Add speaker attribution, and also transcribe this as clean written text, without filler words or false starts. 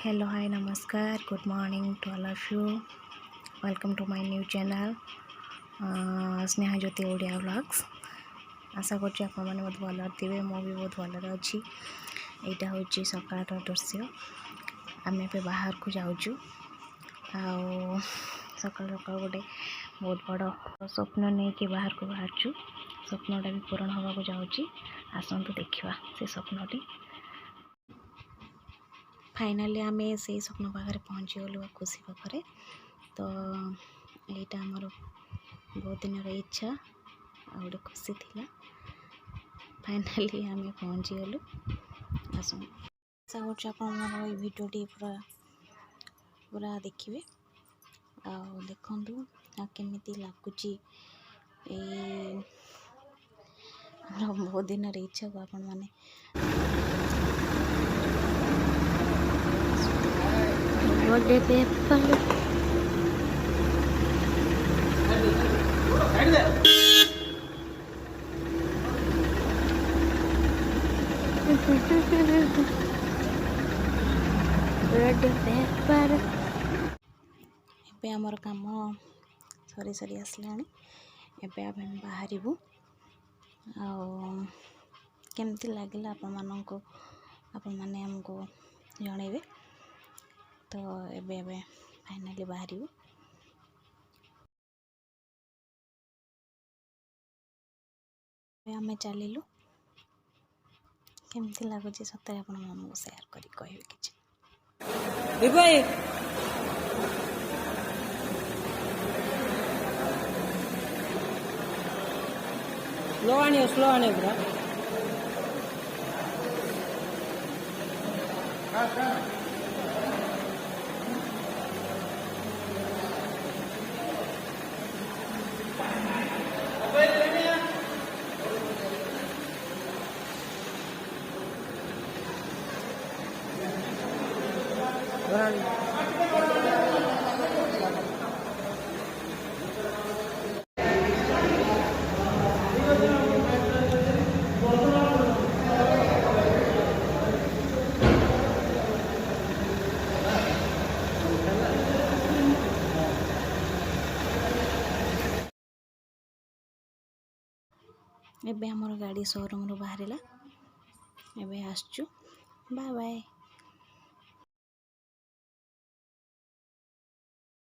Speaker 1: Hello, hi, namaskar. Good morning to all of you. Welcome to my new channel, Sneha Jyoti Odia vlogs. आशा करछि आपण माने बहुत भल थिबे. मो भी बहुत भल अछि. एटा होछि सकाळर दृश्य. आमे पे बाहर को जाउछु. आ सकाळ सकाळ गोटे बहुत बड़ स्वप्न नहीं कि बाहर को बाहरछु. स्वप्नटा भी पूर्ण होगा को जाउछि. आसंतु देखिबा से स्वप्नटी. फाइनाली आम से स्वप्न पाखे पहुँची गलु खुशी पाखे. तो यहीटा आमर बहुत दिन इच्छा आ गोटे खुशी थिला. फाइनाली आम पहुँची गलु. आशा कर भिडियोटी पूरा पूरा देखिए आ देखु केमी लगुच. बहुत दिन इच्छा को आपण मैंने बर्थडे पेपर बर्थडे पेपर एबे हमर काम सरी सरी आसलानी. एबे आम बाहर केमती लगिला आपण माने हमको जणेबे. तो एबे एबे फाइनाली बाहर आम चलू. केमती लगुच सतरे आपण मामू शेयर करी कहबे किछि.
Speaker 2: स्लो आने पूरा
Speaker 1: एबे हमर गाड़ी शोरूम रो बाहरिला. एबे आसचु. Bye bye.